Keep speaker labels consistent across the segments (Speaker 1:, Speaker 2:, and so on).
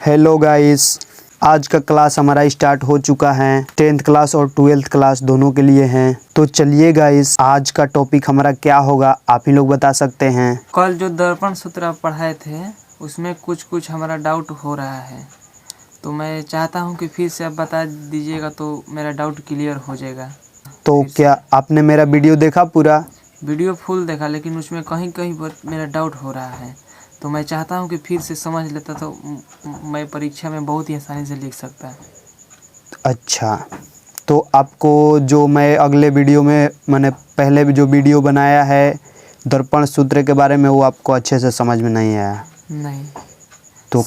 Speaker 1: Hello guys, आज का class हमारा स्टार्ट हो चुका है। 10th क्लास और 12th क्लास दोनों के लिए हैं। तो चलिए गाइस, आज का टॉपिक हमारा क्या होगा आप ही लोग बता सकते हैं।
Speaker 2: कल जो दर्पण सूत्र आप पढ़ाए थे उसमें कुछ हमारा डाउट हो रहा है, तो मैं चाहता हूं कि फिर से आप बता दीजिएगा तो मेरा डाउट क्लियर हो जाएगा।
Speaker 1: तो क्या आपने मेरा वीडियो देखा पूरा?
Speaker 2: वीडियो फुल देखा, लेकिन उसमें कहीं कहीं पर मेरा डाउट हो रहा है, तो मैं चाहता हूं कि फिर से समझ लेता तो मैं परीक्षा में बहुत ही आसानी से लिख सकता।
Speaker 1: अच्छा, तो आपको जो मैं अगले वीडियो में मैंने पहले भी जो वीडियो बनाया है दर्पण सूत्र के बारे में, वो आपको अच्छे से समझ में नहीं आया?
Speaker 2: नहीं,
Speaker 1: तो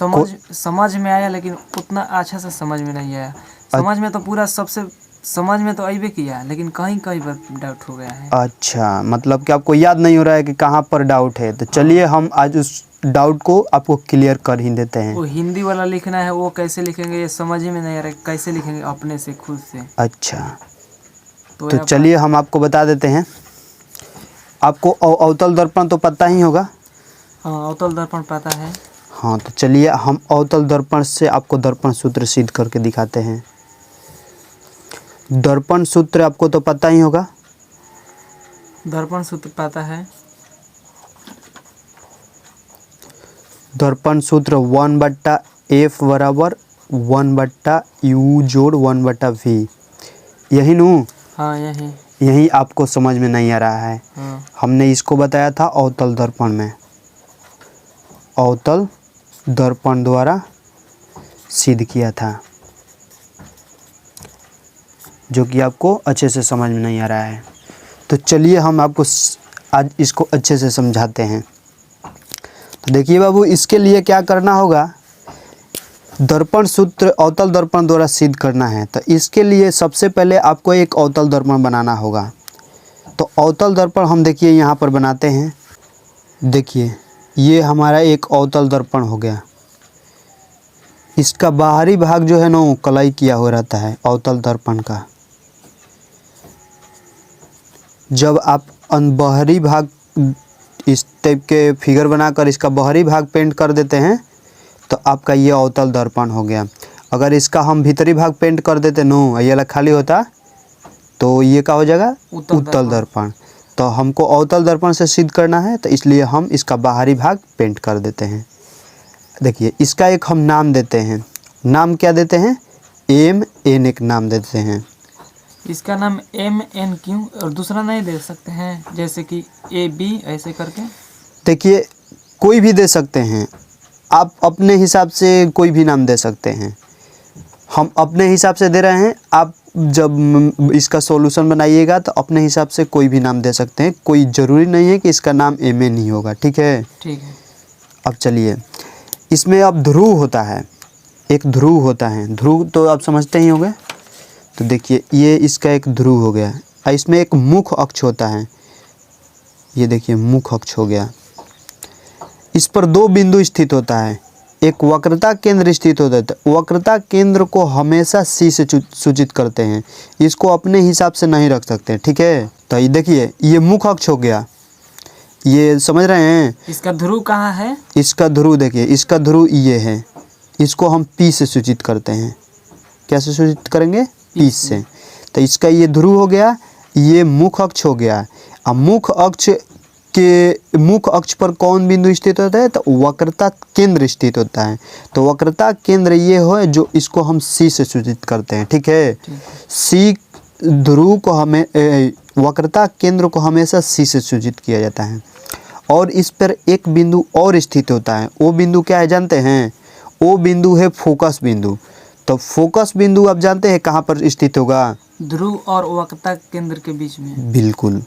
Speaker 2: समझ में आया, लेकिन उतना अच्छा से समझ में नहीं आया। समझ में तो पूरा सबसे समझ में तो अइबे किया, लेकिन कहीं कहीं पर डाउट हो गया है।
Speaker 1: अच्छा, मतलब कि आपको याद नहीं हो रहा है कि कहाँ पर डाउट है। तो चलिए हम आज उस डाउट को आपको क्लियर कर ही देते हैं।
Speaker 2: वो हिंदी वाला लिखना है, वो कैसे लिखेंगे ये समझ ही में नहीं आ रहा है, कैसे लिखेंगे अपने से खुद से।
Speaker 1: अच्छा, तो चलिए हम आपको बता देते हैं। आपको अवतल दर्पण तो पता ही होगा।
Speaker 2: हाँ, अवतल दर्पण पता है।
Speaker 1: हाँ, तो चलिए हम अवतल दर्पण से आपको दर्पण सूत्र सिद्ध करके दिखाते हैं। दर्पण सूत्र आपको तो पता ही होगा।
Speaker 2: दर्पण सूत्र पता है।
Speaker 1: दर्पण सूत्र 1/f बराबर 1/u जोड़ 1/v, यही नू?
Speaker 2: हाँ,
Speaker 1: यही आपको समझ में नहीं आ रहा है।
Speaker 2: हाँ।
Speaker 1: हमने इसको बताया था अवतल दर्पण में, अवतल दर्पण द्वारा सिद्ध किया था, जो कि आपको अच्छे से समझ में नहीं आ रहा है। तो चलिए हम आपको आज इसको अच्छे से समझाते हैं। तो देखिए बाबू, इसके लिए क्या करना होगा, दर्पण सूत्र अवतल दर्पण द्वारा सिद्ध करना है। तो इसके लिए सबसे पहले आपको एक अवतल दर्पण बनाना होगा। तो अवतल दर्पण हम देखिए यहाँ पर बनाते हैं। देखिए ये हमारा एक अवतल दर्पण हो गया। इसका बाहरी भाग जो है ना वो कलाई किया हुआ रहता है अवतल दर्पण का। जब आप बाहरी भाग इस टाइप के फिगर बनाकर इसका बाहरी भाग पेंट कर देते हैं तो आपका ये अवतल दर्पण हो गया। अगर इसका हम भीतरी भाग पेंट कर देते नो, ये वाला खाली होता, तो ये क्या हो जाएगा, उत्तल दर्पण। तो हमको अवतल दर्पण से सिद्ध करना है, तो इसलिए हम इसका बाहरी भाग पेंट कर देते हैं। देखिए इसका एक हम नाम देते हैं। नाम क्या देते हैं? MN एक नाम देते हैं।
Speaker 2: इसका नाम MN क्यों, और दूसरा नहीं दे सकते हैं जैसे कि AB ऐसे करके? देखिए
Speaker 1: कोई भी दे सकते हैं, आप अपने हिसाब से कोई भी नाम दे सकते हैं। हम अपने हिसाब से दे रहे हैं, आप जब इसका सॉल्यूशन बनाइएगा तो अपने हिसाब से कोई भी नाम दे सकते हैं। कोई ज़रूरी नहीं है कि इसका नाम MN ही होगा। ठीक है,
Speaker 2: ठीक है।
Speaker 1: अब चलिए, इसमें अब ध्रुव होता है, एक ध्रुव होता है। ध्रुव तो आप समझते ही होंगे। तो देखिए ये इसका एक ध्रुव हो गया। इसमें एक मुख अक्ष होता है, ये देखिए मुख अक्ष हो गया। इस पर दो बिंदु स्थित होता है, एक वक्रता केंद्र स्थित होता है। वक्रता केंद्र को हमेशा C से सूचित करते हैं, इसको अपने हिसाब से नहीं रख सकते। ठीक है, तो ये देखिए ये मुख अक्ष हो गया, ये समझ रहे हैं।
Speaker 2: इसका ध्रुव कहाँ है?
Speaker 1: इसका ध्रुव देखिए, इसका ध्रुव ये है, इसको हम P से सूचित करते हैं। कैसे सूचित करेंगे? P से। तो इसका ये ध्रुव हो गया, ये मुख अक्ष हो गया। अब मुख अक्ष पर कौन बिंदु स्थित होता है? तो वक्रता केंद्र स्थित होता है। तो वक्रता केंद्र ये हो जो इसको हम C से सूचित करते हैं। ठीक है, C ध्रुव को हमें वक्रता केंद्र को हमेशा C से सूचित किया जाता है। और इस पर एक बिंदु और स्थित होता है, वो बिंदु क्या है जानते हैं? वो बिंदु है फोकस बिंदु। तो फोकस बिंदु आप जानते हैं कहाँ पर स्थित होगा?
Speaker 2: ध्रुव और वक्रता केंद्र के बीच में।
Speaker 1: बिल्कुल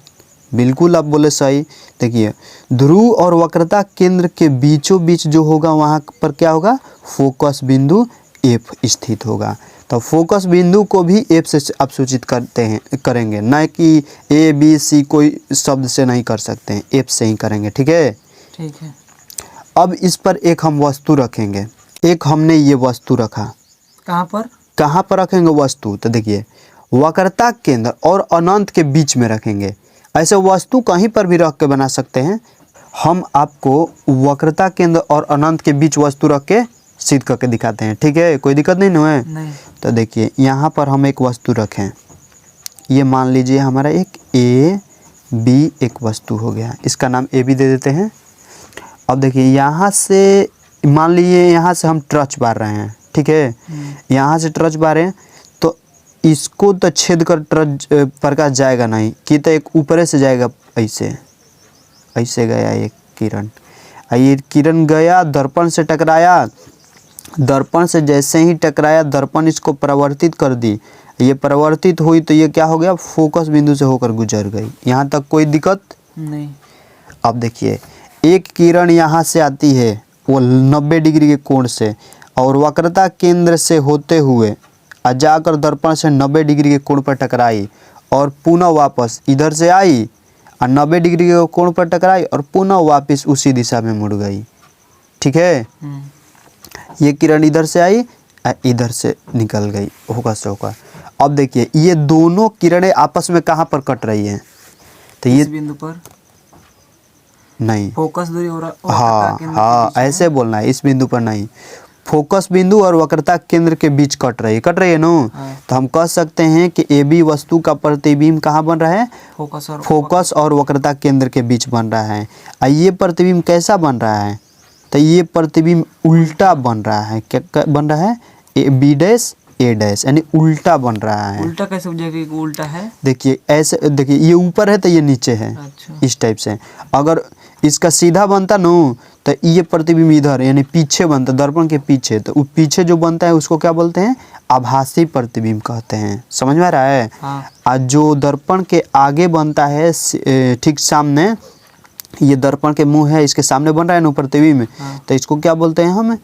Speaker 1: बिल्कुल, आप बोले सही। देखिए ध्रुव और वक्रता केंद्र के बीचों बीच जो होगा वहाँ पर क्या होगा? फोकस बिंदु F स्थित होगा। तो फोकस बिंदु को भी F से आप सूचित करेंगे, न कि ABC कोई शब्द से नहीं कर सकते हैं, F से ही करेंगे। ठीक है,
Speaker 2: ठीक है।
Speaker 1: अब इस पर एक हम वस्तु रखेंगे। एक हमने ये वस्तु रखा, कहाँ पर रखेंगे वस्तु? तो देखिए वक्रता केंद्र और अनंत के बीच में रखेंगे। ऐसे वस्तु कहीं पर भी रख के बना सकते हैं। हम आपको वक्रता केंद्र और अनंत के बीच वस्तु रख के सिद्ध करके दिखाते हैं, ठीक है, कोई दिक्कत नहीं ना है।
Speaker 2: नहीं।
Speaker 1: तो देखिए यहाँ पर हम एक वस्तु रखें, ये मान लीजिए हमारा एक ए बी एक वस्तु हो गया, इसका नाम ए बी दे देते हैं। अब देखिए यहाँ से मान लीजिए यहाँ से हम ट्रच मार रहे हैं, ठीक है, यहाँ से ट्रच मारे हैं तो इसको तो छेद कर ट्रच प्रकाश जाएगा नहीं कि तो एक ऊपर से जाएगा, ऐसे ऐसे गया एक किरण, ये किरण गया दर्पण से टकराया, दर्पण से जैसे ही टकराया दर्पण इसको परिवर्तित कर दी, ये परिवर्तित हुई तो ये क्या हो गया, फोकस बिंदु से होकर गुजर गई। यहाँ तक कोई दिक्कत
Speaker 2: नहीं।
Speaker 1: अब देखिए एक किरण यहाँ से आती है वो 90 डिग्री के कोण से और वक्रता केंद्र से होते हुए जाकर दर्पण से 90 डिग्री के कोण पर टकराई और पुनः वापस इधर से आई और 90 डिग्री के कोण पर टकराई और पुनः वापस उसी दिशा में मुड़ गई, ठीक है। ये किरण इधर से आई इधर से निकल गई, होगा से होगा। अब देखिए ये दोनों किरणें आपस में कहाँ पर कट रही हैं, तो ये
Speaker 2: इस बिंदु पर
Speaker 1: नहीं,
Speaker 2: फोकस दूरी हो रहा।
Speaker 1: हाँ हाँ ऐसे बोलना है, इस बिंदु पर नहीं, फोकस बिंदु और वक्रता केंद्र के बीच कट रही है ना।
Speaker 2: हाँ।
Speaker 1: तो हम कह सकते हैं कि ए बी वस्तु का प्रतिबिंब कहाँ बन रहा है, फोकस और वक्रता केंद्र के बीच बन रहा है। ये प्रतिबिंब कैसा बन रहा है, तो ये प्रतिबिंब उल्टा बन रहा है, क्या बन रहा है, A B dash A dash, यानी उल्टा बन रहा है।
Speaker 2: उल्टा कैसे हो जाएगा कि उल्टा है,
Speaker 1: देखिए ऐसे, देखिए ये ऊपर है तो ये नीचे है।
Speaker 2: अच्छा।
Speaker 1: इस टाइप से अगर इसका सीधा बनता ना तो ये प्रतिबिंब इधर यानी पीछे बनता, दर्पण के पीछे, तो वो पीछे जो बनता है उसको क्या बोलते हैं, आभासी प्रतिबिंब कहते हैं। समझ में आ रहा है।
Speaker 2: हाँ।
Speaker 1: आज जो दर्पण के आगे बनता है ठीक सामने, ये दर्पण के मुंह है, इसके सामने बन रहा है ना प्रतिबिंब,
Speaker 2: हाँ।
Speaker 1: तो इसको क्या बोलते हैं हम,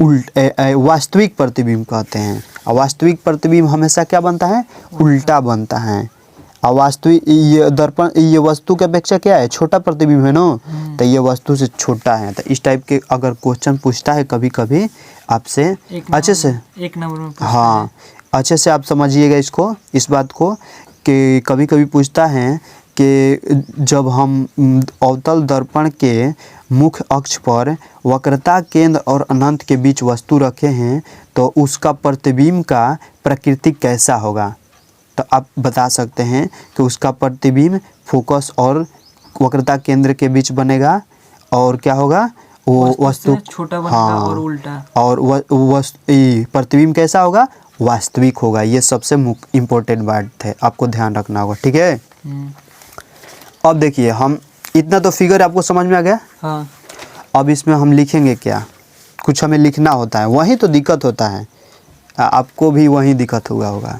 Speaker 2: उल्टा।
Speaker 1: वास्तविक प्रतिबिंब कहते हैं। और वास्तविक प्रतिबिंब हमेशा क्या बनता है, उल्टा बनता है। और वास्तविक ये दर्पण ये वस्तु की अपेक्षा क्या है, छोटा प्रतिबिंब है ना, तो ये वस्तु से छोटा है। तो इस टाइप के अगर क्वेश्चन पूछता है कभी कभी आपसे अच्छे से,
Speaker 2: एक नंबर में
Speaker 1: हाँ अच्छे से आप समझिएगा इसको, इस बात को कि कभी कभी पूछता है कि जब हम अवतल दर्पण के मुख्य अक्ष पर वक्रता केंद्र और अनंत के बीच वस्तु रखे हैं तो उसका प्रतिबिंब का प्रकृति कैसा होगा, तो आप बता सकते हैं कि उसका प्रतिबिंब फोकस और वक्रता केंद्र के बीच बनेगा और क्या होगा, वो वस्तु
Speaker 2: छोटा बनेगा।
Speaker 1: हाँ,
Speaker 2: और उल्टा, और
Speaker 1: प्रतिबिंब कैसा होगा, वास्तविक होगा। ये सबसे इम्पोर्टेंट बात है, आपको ध्यान रखना होगा, ठीक है। अब देखिए हम इतना तो फिगर आपको समझ में आ गया।
Speaker 2: हाँ।
Speaker 1: अब इसमें हम लिखेंगे क्या, कुछ हमें लिखना होता है, वही तो दिक्कत होता है, आपको भी वही दिक्कत होगा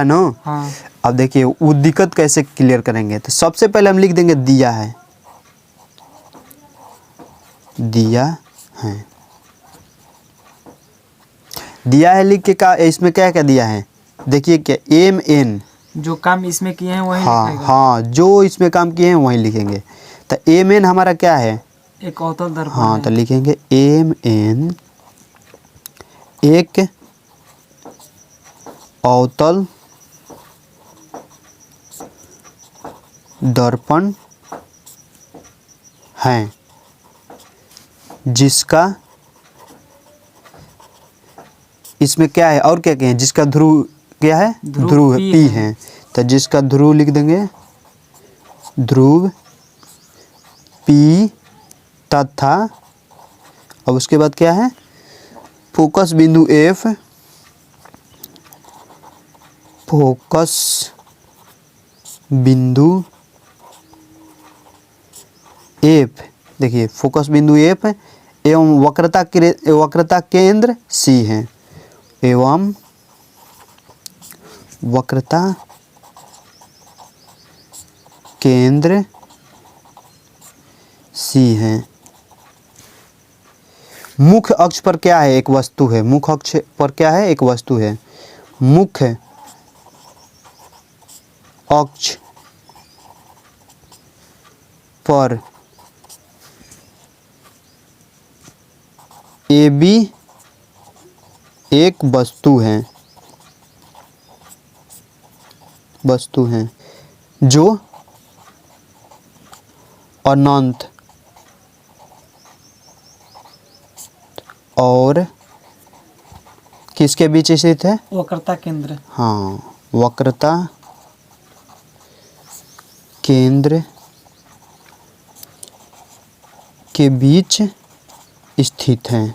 Speaker 1: ना।
Speaker 2: हाँ।
Speaker 1: अब देखिए वो दिक्कत कैसे क्लियर करेंगे, तो सबसे पहले हम लिख देंगे दिया है, दिया है, दिया है लिख के का इसमें क्या क्या दिया है, देखिए क्या एम एन,
Speaker 2: जो काम इसमें किए हैं वही
Speaker 1: हाँ
Speaker 2: लिखेगा।
Speaker 1: हाँ जो इसमें काम किए हैं वही लिखेंगे। तो एम एन हमारा क्या है,
Speaker 2: एक अवतल दर्पण
Speaker 1: हाँ
Speaker 2: है।
Speaker 1: तो लिखेंगे एम एन एक अवतल दर्पण है जिसका, इसमें क्या है और क्या क्या है, जिसका ध्रुव क्या है, ध्रुव पी है, तो जिसका ध्रुव लिख देंगे ध्रुव पी तथा, अब उसके बाद क्या है, फोकस बिंदु एफ, फोकस बिंदु एफ, देखिए फोकस बिंदु एफ एवं वक्रता केंद्र सी है, एवं वक्रता केंद्र सी है। मुख्य अक्ष पर क्या है, एक वस्तु है, मुख्य अक्ष पर क्या है, एक वस्तु है, मुख्य अक्ष पर ए बी एक वस्तु है जो अनंत और किसके बीच स्थित है?
Speaker 2: वक्रता केंद्र।
Speaker 1: हाँ, वक्रता केंद्र के बीच स्थित है।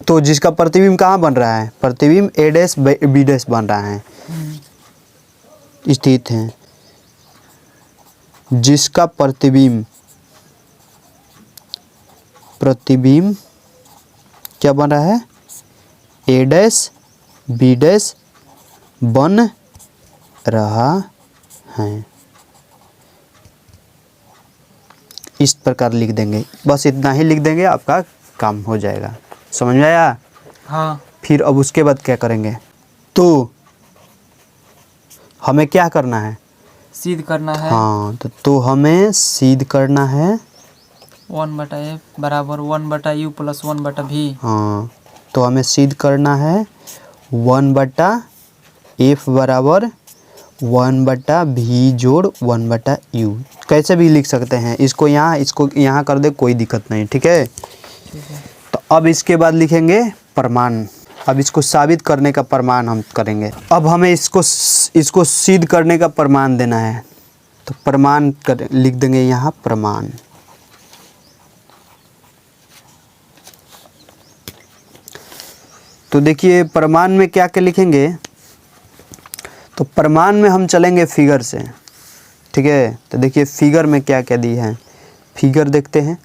Speaker 1: तो जिसका प्रतिबिंब कहाँ बन रहा है? प्रतिबिंब ए डैश बी डैश बन रहा है, स्थित है। जिसका प्रतिबिंब क्या बन रहा है? ए डैश बी डैश बन रहा है। इस प्रकार लिख देंगे, बस इतना ही लिख देंगे, आपका काम हो जाएगा। समझ में आया?
Speaker 2: हाँ।
Speaker 1: फिर अब उसके बाद क्या करेंगे? तो हमें क्या करना है?
Speaker 2: सिद्ध करना है।
Speaker 1: हाँ, तो हमें सिद्ध करना है
Speaker 2: 1/f बराबर 1/u प्लस 1/v।
Speaker 1: हाँ, तो हमें सिद्ध करना है 1/f बराबर 1/v जोड़ 1/u। कैसे भी लिख सकते हैं, इसको यहाँ कर दे, कोई दिक्कत नहीं। ठीक है,
Speaker 2: ठीक है।
Speaker 1: तो अब इसके बाद लिखेंगे प्रमाण। अब इसको साबित करने का प्रमाण हम करेंगे। अब हमें इसको सिद्ध करने का प्रमाण देना है, तो प्रमाण लिख देंगे यहाँ प्रमाण। तो देखिए प्रमाण में क्या क्या लिखेंगे? तो प्रमाण में हम चलेंगे फिगर से। ठीक है, तो देखिए फिगर में क्या क्या दी है, फिगर देखते हैं।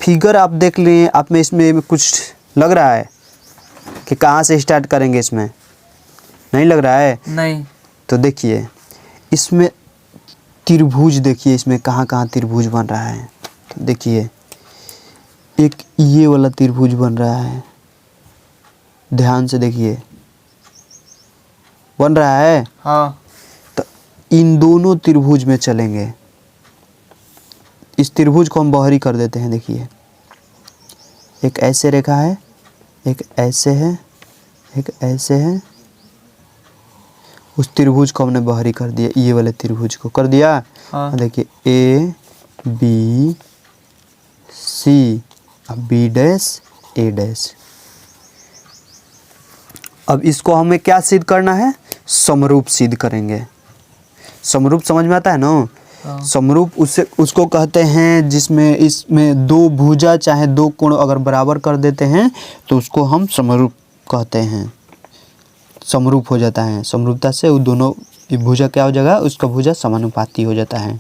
Speaker 1: फिगर आप देख लिए, आप में इसमें कुछ लग रहा है कि कहाँ से स्टार्ट करेंगे? इसमें नहीं लग रहा है?
Speaker 2: नहीं।
Speaker 1: तो देखिए इसमें त्रिभुज, देखिए इसमें कहाँ कहाँ त्रिभुज बन रहा है। तो देखिए एक ये वाला त्रिभुज बन रहा है, ध्यान से देखिए, बन रहा है।
Speaker 2: हाँ।
Speaker 1: तो इन दोनों त्रिभुज में चलेंगे। इस त्रिभुज को हम बाहरी कर देते हैं। देखिए एक ऐसे रेखा है, एक ऐसे है, एक ऐसे है। उस त्रिभुज को हमने बाहरी कर दिया, ये वाले त्रिभुज को कर दिया।
Speaker 2: हाँ।
Speaker 1: देखिए ए बी सी, अब बी डैश ए डैश। अब इसको हमें क्या सिद्ध करना है? समरूप सिद्ध करेंगे। समरूप समझ में आता है ना?
Speaker 2: हाँ।
Speaker 1: समरूप उसको कहते हैं जिसमें इसमें दो भुजा चाहे दो कोण अगर बराबर कर देते हैं तो उसको हम समरूप कहते हैं। समरूप हो जाता है, समरूपता से वो दोनों भुजा क्या हो जाएगा? उसका भुजा समानुपाती हो जाता है।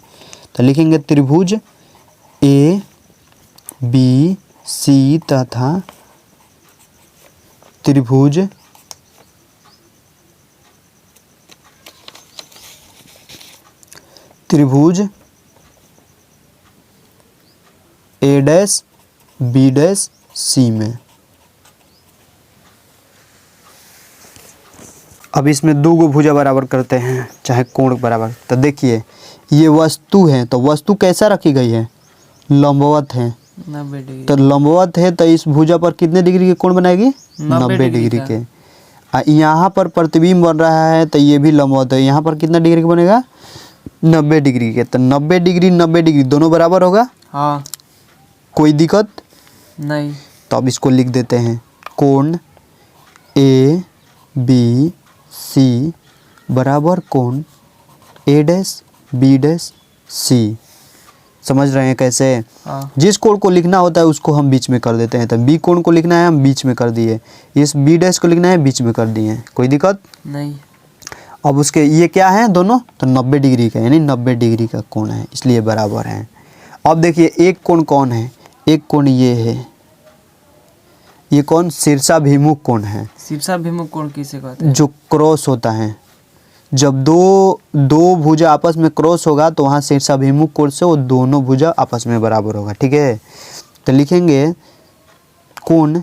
Speaker 1: तो लिखेंगे त्रिभुज ए बी सी तथा त्रिभुज ए डैश बी डैश सी में। अब इसमें दो गो भुजा बराबर करते हैं चाहे कोण बराबर। तो देखिए ये वस्तु है, तो वस्तु कैसा रखी गई है? लंबवत है।
Speaker 2: 90 डिग्री।
Speaker 1: तो लंबवत है तो इस भुजा पर कितने डिग्री के कोण बनाएगी? 90 डिग्री के। यहाँ पर प्रतिबिंब बन रहा है तो ये भी लंबवत है, यहाँ पर कितना डिग्री का बनेगा? 90 डिग्री के। तो 90 डिग्री दोनों बराबर होगा।
Speaker 2: हाँ।
Speaker 1: कोई दिक्कत
Speaker 2: नहीं।
Speaker 1: तो अब इसको लिख देते हैं कोण ए बी सी बराबर कोण ए डैश बी डैश सी। समझ रहे हैं कैसे?
Speaker 2: हाँ।
Speaker 1: जिस कोण को लिखना होता है उसको हम बीच में कर देते हैं। तो बी कोण को लिखना है हम बीच में कर दिए, इस बी डैश को लिखना है बीच में कर दिए। कोई दिक्कत
Speaker 2: नहीं।
Speaker 1: अब उसके ये क्या है दोनों? तो 90 डिग्री का, यानी 90 डिग्री का कोण है, इसलिए बराबर है। अब देखिए एक कोण कौन है? एक कोण ये है, ये कौन? शीर्षाभिमुख कोण है।
Speaker 2: शीर्षाभिमुख कोण किसे कहते हैं?
Speaker 1: जो क्रॉस होता है, जब दो भुजा आपस में क्रॉस होगा तो वहाँ शीर्षाभिमुख कोण से वो दोनों भुजा आपस में बराबर होगा। ठीक है, तो लिखेंगे कोण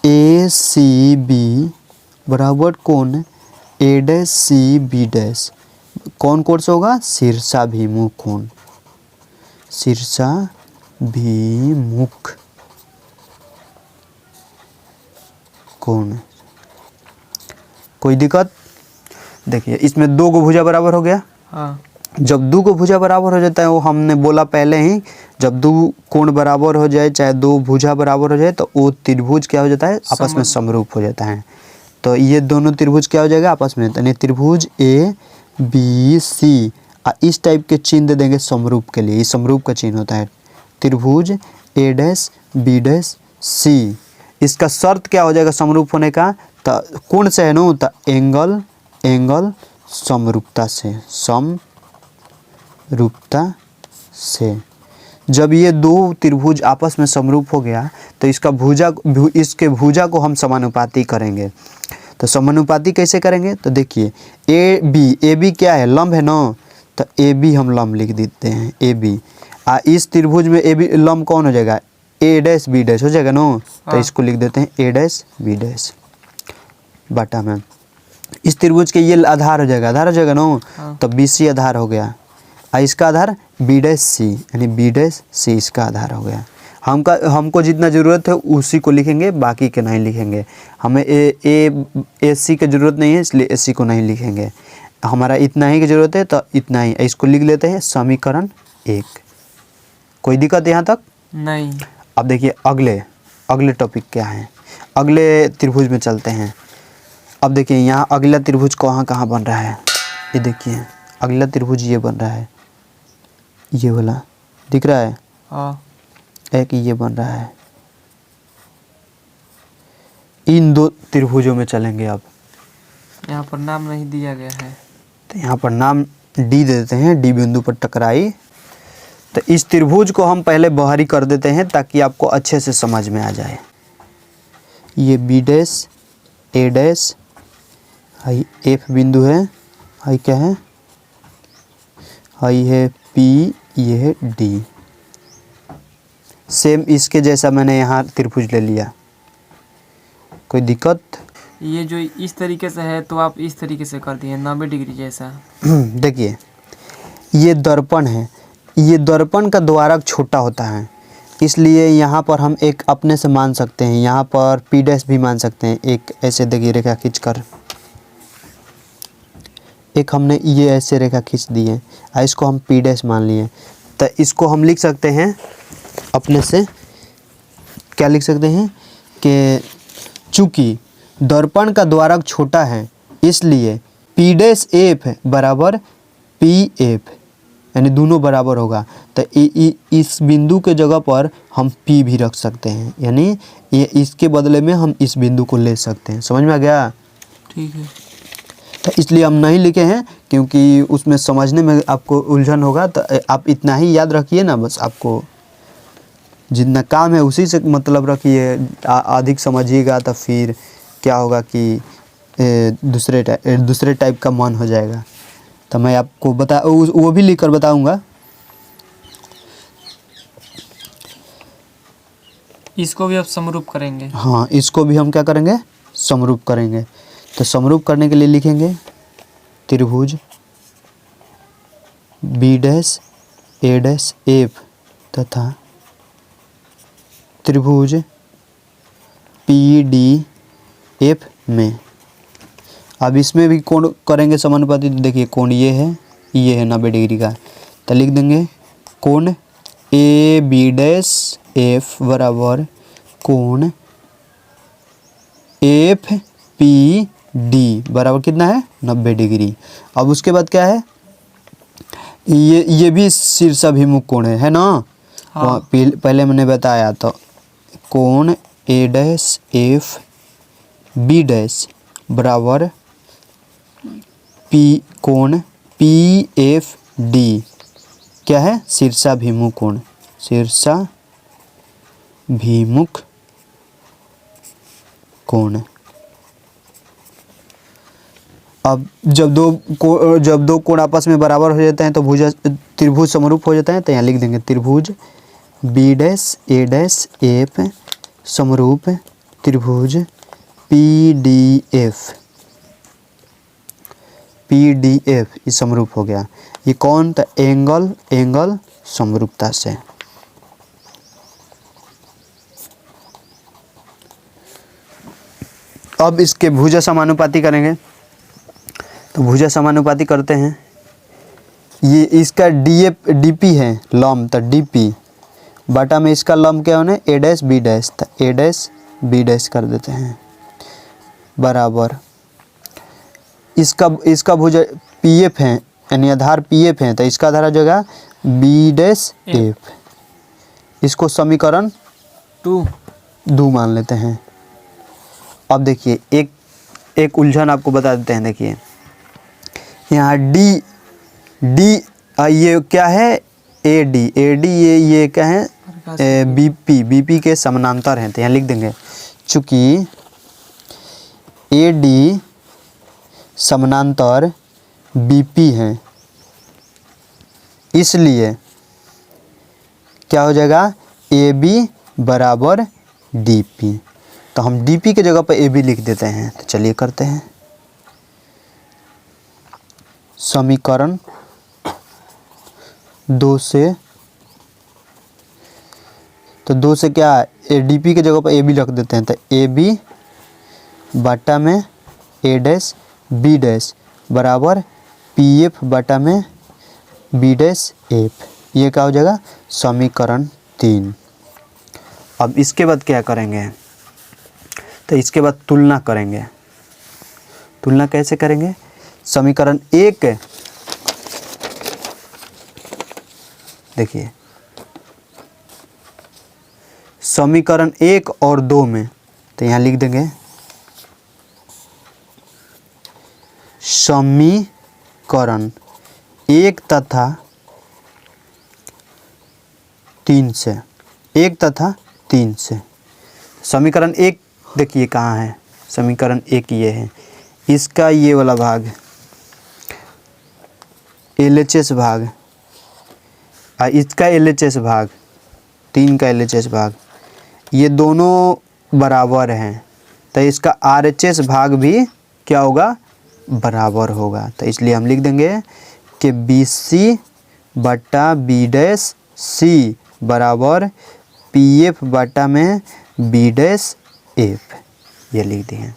Speaker 1: ए सी बी बराबर कोण ए डैश सी बी डैश। कौन कोण से होगा? शीर्षाभिमुख कोण, शीर्षाभिमुख कोण। कोई दिक्कत? देखिए इसमें दो गो भुजा बराबर हो गया।
Speaker 2: हाँ।
Speaker 1: जब दो को भुजा बराबर हो जाता है, वो हमने बोला पहले ही, जब दो कोण बराबर हो जाए चाहे दो भुजा बराबर हो जाए तो वो त्रिभुज क्या हो जाता है, आपस में समरूप हो जाता है। तो ये दोनों त्रिभुज क्या हो जाएगा आपस में, यानी त्रिभुज ए बी सी, इस टाइप के चिन्ह दे देंगे समरूप के लिए, ये समरूप का चिन्ह होता है त्रिभुज ए डैश बी डैश सी। इसका शर्त क्या हो जाएगा समरूप होने का, तो कोण से है नो, तो एंगल एंगल समरूपता से, समरूपता से। जब ये दो त्रिभुज आपस में समरूप हो गया तो इसका इसके भुजा को हम समानुपाती करेंगे। तो समानुपाती कैसे करेंगे, तो देखिए ए बी क्या है, लंब है ना, तो ए बी हम लंब लिख देते हैं, ए बी। इस त्रिभुज में ए बी लंब कौन हो जाएगा, ए डैश बी डैश हो जाएगा ना, तो इसको लिख देते हैं ए डैश बी डैश बटा में। इस त्रिभुज के ये आधार हो जाएगा ना, तो बी सी आधार हो गया, इसका आधार बी डैश सी, यानी बी डैश सी इसका आधार हो गया। हमको जितना ज़रूरत है उसी को लिखेंगे, बाकी के नहीं लिखेंगे। हमें ए सी की ज़रूरत नहीं है, इसलिए ए सी को नहीं लिखेंगे। हमारा इतना ही की ज़रूरत है तो इतना ही, इसको लिख लेते हैं समीकरण 1। कोई दिक्कत यहाँ तक
Speaker 2: नहीं।
Speaker 1: अब देखिए अगले टॉपिक क्या है, अगले त्रिभुज में चलते हैं। अब देखिए यहाँ अगला त्रिभुज कहाँ बन रहा है, ये देखिए अगला त्रिभुज ये बन रहा है, ये वाला दिख रहा है,
Speaker 2: हाँ
Speaker 1: एक ये बन रहा है। इन दो त्रिभुजों में चलेंगे। अब
Speaker 2: यहाँ पर नाम नहीं दिया गया है,
Speaker 1: तो यहाँ पर नाम डी दे देते हैं, डी बिंदु पर टकराई। तो इस त्रिभुज को हम पहले बाहरी कर देते हैं ताकि आपको अच्छे से समझ में आ जाए। ये B dash A dash, high F बिंदु है, हाई क्या है, हाई है पी, ये है डी। सेम इसके जैसा मैंने यहाँ त्रिभुज ले लिया, कोई दिक्कत।
Speaker 2: ये जो इस तरीके से है तो आप इस तरीके से कर दिए 90 डिग्री जैसा।
Speaker 1: देखिए ये दर्पण है, ये दर्पण का द्वारक छोटा होता है, इसलिए यहाँ पर हम एक अपने से मान सकते हैं, यहाँ पर पी डैश भी मान सकते हैं। एक ऐसे देखिए रेखा खींचकर, एक हमने ये ऐसे रेखा खींच दी है, इसको हम पी डैश मान लिए। तो इसको हम लिख सकते हैं अपने से, क्या लिख सकते हैं कि चूँकि दर्पण का द्वारक छोटा है इसलिए पी डैश एफ बराबर पी एफ, यानी दोनों बराबर होगा। तो इस बिंदु के जगह पर हम P भी रख सकते हैं, यानी ये इसके बदले में हम इस बिंदु को ले सकते हैं। समझ में आ गया?
Speaker 2: ठीक है।
Speaker 1: तो इसलिए हम नहीं लिखे हैं क्योंकि उसमें समझने में आपको उलझन होगा। तो आप इतना ही याद रखिए ना, बस आपको जितना काम है उसी से मतलब रखिए। अधिक समझिएगा तो फिर क्या होगा कि दूसरे टाइप का मन हो जाएगा। तो मैं आपको वो भी लिख कर बताऊँगा।
Speaker 2: इसको भी आप समरूप करेंगे?
Speaker 1: हाँ, इसको भी हम क्या करेंगे, समरूप करेंगे। तो समरूप करने के लिए लिखेंगे त्रिभुज B dash A dash F तथा त्रिभुज पी डी एफ में। अब इसमें भी कोण करेंगे समानुपाती। तो देखिए कोण ये है 90 डिग्री का। तो लिख देंगे कोण ए बी डैश एफ बराबर कोण एफ पी डी बराबर कितना है, 90 डिग्री। अब उसके बाद क्या है, ये भी शीर्षाभिमुख कोण है ना।
Speaker 2: हाँ।
Speaker 1: पहले मैंने बताया। तो कोण ए डैश एफ बी डैश बराबर पी कोण पी एफ डी क्या है, शीर्षाभिमुख कोण, शीर्षाभिमुख कोण। अब जब दो कोण आपस में बराबर हो जाते हैं तो त्रिभुज समरूप हो जाता है। तो यहाँ लिख देंगे त्रिभुज B dash A dash F समरूप त्रिभुज पी डी एफ ये समरूप हो गया। ये कौन, तो एंगल समरूपता से। अब इसके भुजा समानुपाती करेंगे। तो भुजा समानुपाती करते हैं। ये इसका डीपी है लंब, तो डीपी बटा में इसका लंब क्या होने ए डैश बी डैश, तो ए डैश बी डैश कर देते हैं बराबर इसका भुजा पी एफ है यानी आधार पी एफ है, तो इसका आधार हो जाएगा बी डैश एफ। इसको समीकरण 2 मान लेते हैं। अब देखिए एक उलझन आपको बता देते हैं। देखिए यहाँ डी ये क्या है ए डी ये क्या है बीपी के समानांतर हैं, तो यहाँ लिख देंगे चूँकि ए डी समानांतर बीपी हैं इसलिए क्या हो जाएगा ए बी बराबर डी पी। तो हम डी पी के जगह पर ए बी लिख देते हैं। तो चलिए करते हैं समीकरण 2 से। तो 2 से क्या ए डी पी के जगह पर ए बी रख देते हैं, तो ए बी बटा में ए डैश बी डैश बराबर पी एफ बटा में बी डैश एफ। ये क्या हो जाएगा समीकरण 3। अब इसके बाद क्या करेंगे, तो इसके बाद तुलना करेंगे। तुलना कैसे करेंगे, समीकरण 1 देखिए समीकरण 1 और 2 में, तो यहाँ लिख देंगे समीकरण 1 तथा 3 से, 1 तथा 3 से। समीकरण 1 देखिए कहाँ है, समीकरण 1 ये है, इसका ये वाला भाग LHS भाग और इसका LHS भाग, 3 का LHS भाग, ये दोनों बराबर हैं, तो इसका RHS भाग भी क्या होगा बराबर होगा। तो इसलिए हम लिख देंगे कि BC बटा बी डैश सी बराबर PF बटा में बी डैश एफ, ये लिख दिए।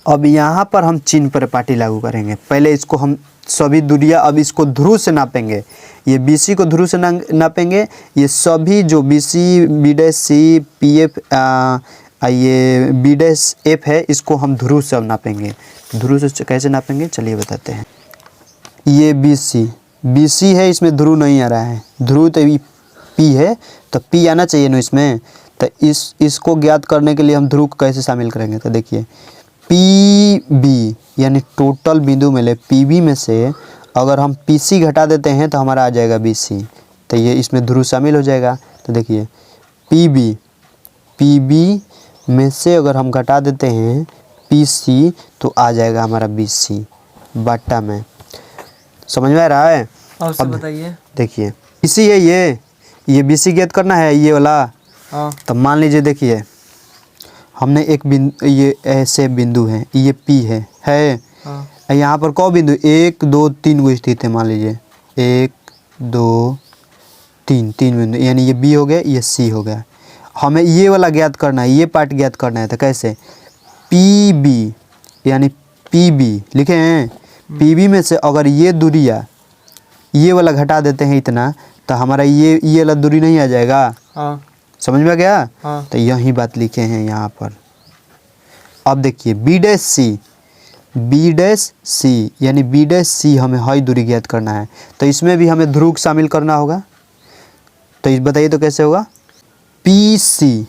Speaker 1: अब यहाँ पर हम चिन्ह परिपाटी लागू करेंगे। पहले इसको हम सभी दूरियां अब इसको ध्रुव से नापेंगे। ये BC को ध्रुव से नापेंगे, ये सभी जो BC B dash C PF ये बी डैश एफ है इसको हम ध्रुव से अब नापेंगे। ध्रुव से कैसे नापेंगे चलिए बताते हैं। ये BC है, इसमें ध्रुव नहीं आ रहा है, ध्रुव तो P है, तो P आना चाहिए ना इसमें। तो इसको ज्ञात करने के लिए हम ध्रुव को कैसे शामिल करेंगे, तो देखिए PB यानी टोटल बिंदु में ले PB में से अगर हम PC घटा देते हैं तो हमारा आ जाएगा BC, तो ये इसमें ध्रुव शामिल हो जाएगा। तो देखिए PB में से अगर हम घटा देते हैं PC तो आ जाएगा हमारा BC बटा में। समझ में आ रहा है?
Speaker 2: और से बताइए।
Speaker 1: देखिए BC है, ये BC ज्ञात करना है ये वाला।
Speaker 2: हाँ।
Speaker 1: तो मान लीजिए देखिए हमने एक बिंदु, ये ऐसे बिंदु है, ये P है।
Speaker 2: हाँ।
Speaker 1: यहाँ पर कौ बिंदु 1 2 3 को स्थित है, मान लीजिए 1 2 3 बिंदु, यानी ये B हो गया, ये C हो गया। हमें ये वाला ज्ञात करना है, ये पार्ट ज्ञात करना है। तो कैसे PB यानी PB लिखे हैं, PB में से अगर ये दूरियाँ ये वाला घटा देते हैं इतना, तो हमारा ये वाला दूरी नहीं आ जाएगा।
Speaker 2: हाँ।
Speaker 1: समझ में आ गया?
Speaker 2: हाँ।
Speaker 1: तो यही बात लिखे हैं यहाँ पर। अब देखिए बी डैश सी यानी बी डैश सी हमें हाई दूरी ज्ञात करना है, तो इसमें भी हमें ध्रुव शामिल करना होगा। तो इस बताइए तो कैसे होगा। PC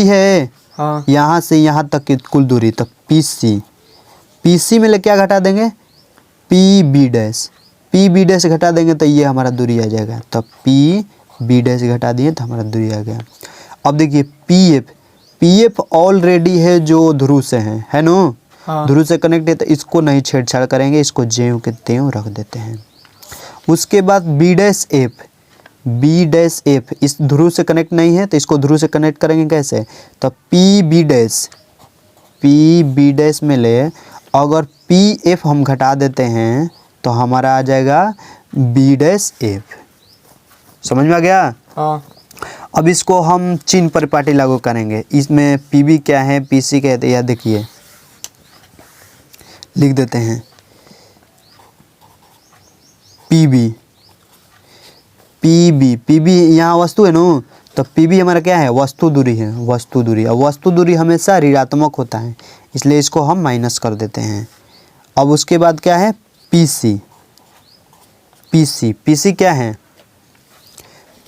Speaker 1: है।
Speaker 2: हाँ।
Speaker 1: यहाँ से यहाँ तक की कुल दूरी, तो PC में ले क्या घटा देंगे PB डैश घटा देंगे तो ये हमारा दूरी आ जाएगा। तो PB डैश घटा दिए तो हमारा दूरी आ गया। अब देखिए PF ऑलरेडी है जो ध्रुव से है नो।
Speaker 2: हाँ।
Speaker 1: ध्रुव से कनेक्ट है, तो इसको नहीं छेड़छाड़ करेंगे, इसको ज्यों के त्यों रख देते हैं। उसके बाद बी डैश एफ इस ध्रुव से कनेक्ट नहीं है, तो इसको ध्रुव से कनेक्ट करेंगे कैसे। तो PB डैश में ले अगर PF हम घटा देते हैं तो हमारा आ जाएगा बी डैश एफ। समझ में आ गया?
Speaker 2: हाँ।
Speaker 1: अब इसको हम चिन्ह परिपाटी लागू करेंगे। इसमें PB क्या है PC क्या है, तो यह देखिए लिख देते हैं P B, P B, P B यहाँ वस्तु है ना, तो पी बी हमारा क्या है, वस्तु दूरी है, वस्तु दूरी। अब वस्तु दूरी हमेशा ऋणात्मक होता है, इसलिए इसको हम माइनस कर देते हैं। अब उसके बाद क्या है, P C, P C, P C क्या है,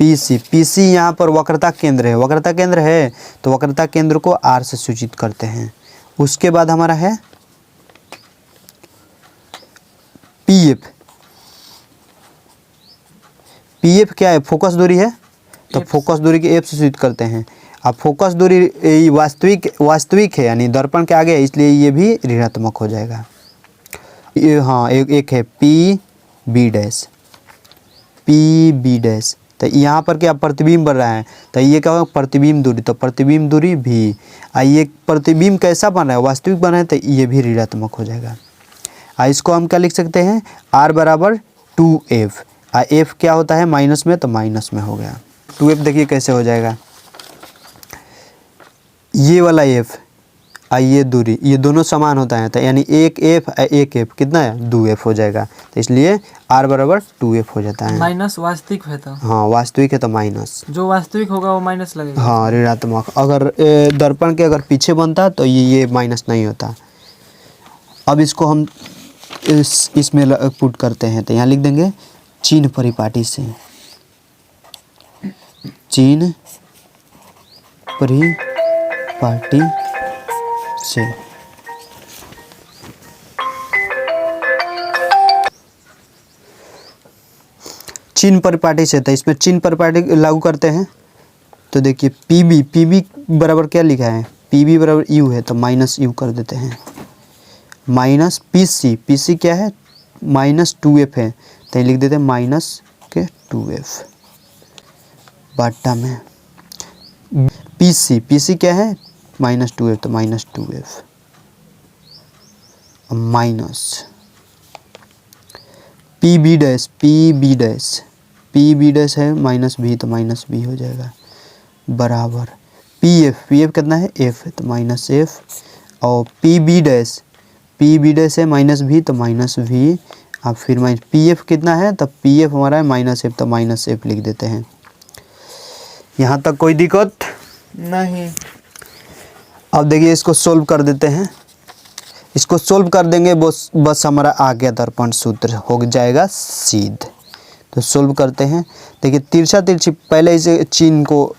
Speaker 1: पी सी, पी सी यहाँ पर वक्रता केंद्र है, वक्रता केंद्र है तो वक्रता केंद्र को आर से सूचित करते हैं। उसके बाद हमारा है पी एफ, पी एफ क्या है, फोकस दूरी है, तो फोकस दूरी के एफ से सूचित करते हैं। अब फोकस दूरी वास्तविक है यानी दर्पण के आगे है, इसलिए ये भी ऋणात्मक हो जाएगा। ये हाँ एक है P B dash, P B dash, तो यहाँ पर क्या प्रतिबिंब बन रहा है, तो ये क्या होगा, प्रतिबिंब दूरी, तो प्रतिबिंब दूरी भी। ये प्रतिबिंब कैसा बन रहा है, वास्तविक बन रहा है, तो ये भी ऋणात्मक हो जाएगा। इसको हम क्या लिख सकते हैं, r बराबर 2f, f क्या होता है माइनस में, तो माइनस में हो गया 2f। देखिए कैसे हो जाएगा, ये वाला f ये दूरी, ये दोनों समान होता है, तो यानी एक f कितना है, 2f हो जाएगा, तो इसलिए r बराबर 2f हो जाता है।
Speaker 2: माइनस वास्तविक है तो,
Speaker 1: हाँ वास्तविक है तो माइनस,
Speaker 2: जो वास्तविक होगा वो माइनस लगेगा।
Speaker 1: हाँ ऋणात्मक। अगर दर्पण के अगर पीछे बनता तो ये माइनस नहीं होता। अब इसको हम इसमें पुट करते हैं, तो यहाँ लिख देंगे चिन्ह परिपाटी से, चिन्ह परिपाटी से। चिन्ह परिपाटी से, तो इसमें चिन्ह परिपाटी लागू करते हैं, तो देखिए पी बी, पी बी बराबर क्या लिखा है, पी बी बराबर यू है, तो माइनस यू कर देते हैं, minus P C, P C क्या है -2f है, तो लिख देते हैं माइनस के 2f बाटा में पी सी, पी सी क्या है -2f, तो -2f minus P B dash, P B dash, P B dash है -b, तो -b हो जाएगा बराबर पी एफ कितना है f है, तो -f, और P B dash, P B dash है -b, तो -v, अब फिर पी एफ कितना है, तो पी एफ हमारा है -f, तो -f लिख देते हैं। यहाँ तक कोई दिक्कत
Speaker 2: नहीं।
Speaker 1: अब देखिए इसको सोल्व कर देते हैं, इसको सोल्व कर देंगे बस हमारा आ गया दर्पण सूत्र हो जाएगा सिद्ध। तो सोल्व करते हैं, देखिए तिरछा तिरछी पहले इसे चिन्ह को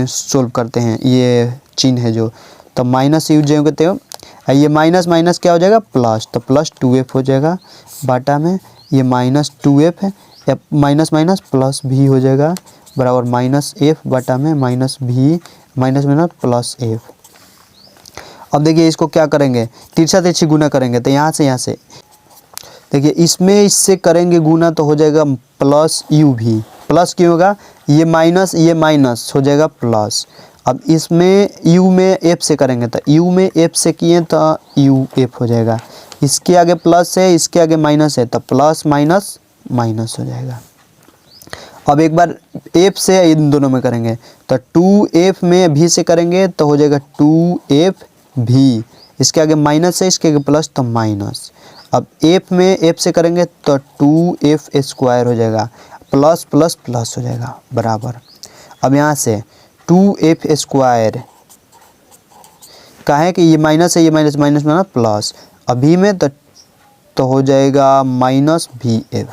Speaker 1: सोल्व करते हैं, ये चिन्ह है जो, तो माइनस यूज कहते हो, ये माइनस माइनस क्या हो जाएगा प्लस, तो +2f हो जाएगा बाटा में, ये -2f है, या माइनस माइनस प्लस भी हो जाएगा बराबर -f बाटा में -v माइनस +f। अब देखिए इसको क्या करेंगे, तिरछा तिरछी गुना करेंगे, तो यहाँ से देखिए इसमें इससे करेंगे गुना, तो हो जाएगा +u, प्लस क्यों होगा, ये माइनस हो जाएगा प्लस। अब इसमें u में f से करेंगे, तो u में f से किए तो uf हो जाएगा, इसके आगे प्लस है इसके आगे माइनस है, तो प्लस माइनस माइनस हो जाएगा। अब एक बार f से इन दोनों में करेंगे, तो 2f में v से करेंगे तो हो जाएगा 2fv, इसके आगे माइनस है इसके आगे प्लस, तो माइनस। अब f में f से करेंगे तो 2f² हो जाएगा, प्लस प्लस प्लस हो जाएगा बराबर। अब यहाँ से 2f² कहा है कि ये माइनस है, ये माइनस माइनस में प्लस, अभी में तो हो जाएगा -vf।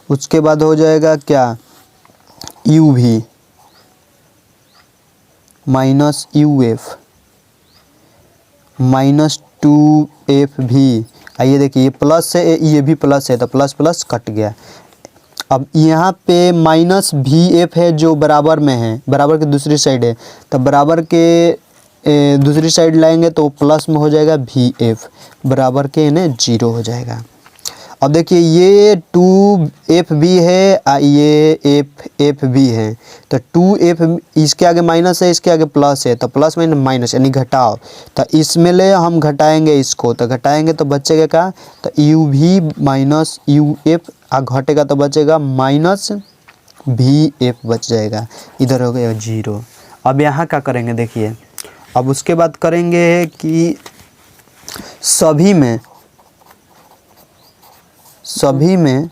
Speaker 1: उसके बाद हो जाएगा क्या, uv -uf -2fv। आइए देखिए ये प्लस है ये भी प्लस है, तो प्लस प्लस कट गया। अब यहाँ पे -vf है जो बराबर में है, बराबर के दूसरी साइड है, तो बराबर के दूसरी साइड लाएंगे तो प्लस में हो जाएगा vf, बराबर के यानी 0 हो जाएगा। अब देखिए ये 2fv है, ये fv है, तो 2f इसके आगे माइनस है इसके आगे प्लस है, तो प्लस में माइनस यानी घटाओ, तो इसमें ले हम घटाएंगे इसको, तो घटाएंगे तो बचेगा क्या, तो uv -uf घटेगा तो बचेगा -vf बच जाएगा, इधर हो गया 0। अब यहाँ क्या करेंगे देखिए, अब उसके बाद करेंगे कि सभी में सभी में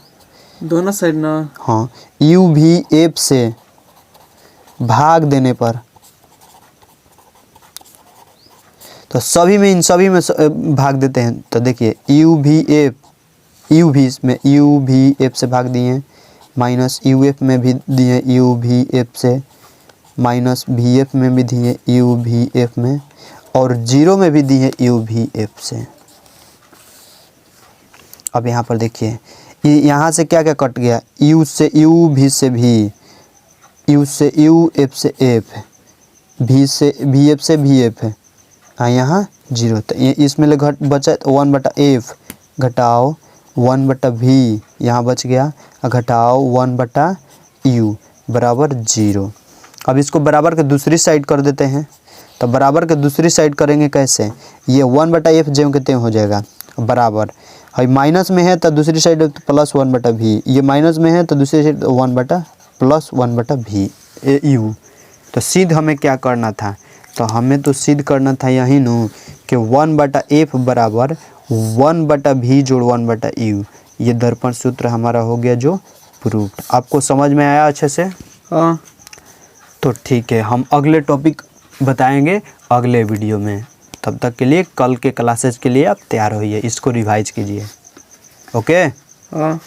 Speaker 2: दोनों साइड ना।
Speaker 1: हाँ यू भी एफ से भाग देने पर, तो सभी में इन सभी में भाग देते हैं। तो देखिए यू भी इसमें यू भी एफ से भाग दिए, माइनस यू एफ में भी दिए यू भी एफ से, माइनस भी एफ में भी दिए यू भी एफ में, और जीरो में भी दिए यू भी एफ से। अब यहाँ पर देखिए यहाँ से क्या क्या कट गया, यू से यू, भी से भी, यू से यू, एफ से एफ, भी से भी एफ से भी एफ है, हाँ यहाँ जीरो। तो ये इसमें ले घट बचा 1/f घटाओ 1/v, यहाँ बच गया, घटाओ 1/u बराबर 0। अब इसको बराबर के दूसरी साइड कर देते हैं। तो बराबर के दूसरी साइड करेंगे कैसे, ये 1/f ज्यों के त्यों हो जाएगा बराबर, है माइनस में है तो दूसरी साइड प्लस 1/v, ये माइनस में है तो दूसरी साइड 1/+1/v u। तो सिद्ध हमें क्या करना था, तो हमें तो सिद्ध करना था यही नो कि 1/f बराबर 1/v जोड़ 1/u, ये दर्पण सूत्र हमारा हो गया जो प्रूफ्ड। आपको समझ में आया अच्छे से?
Speaker 2: हाँ।
Speaker 1: तो ठीक है, हम अगले टॉपिक बताएंगे अगले वीडियो में। तब तक के लिए कल के क्लासेस के लिए आप तैयार होइए, इसको रिवाइज कीजिए। ओके।
Speaker 2: हाँ।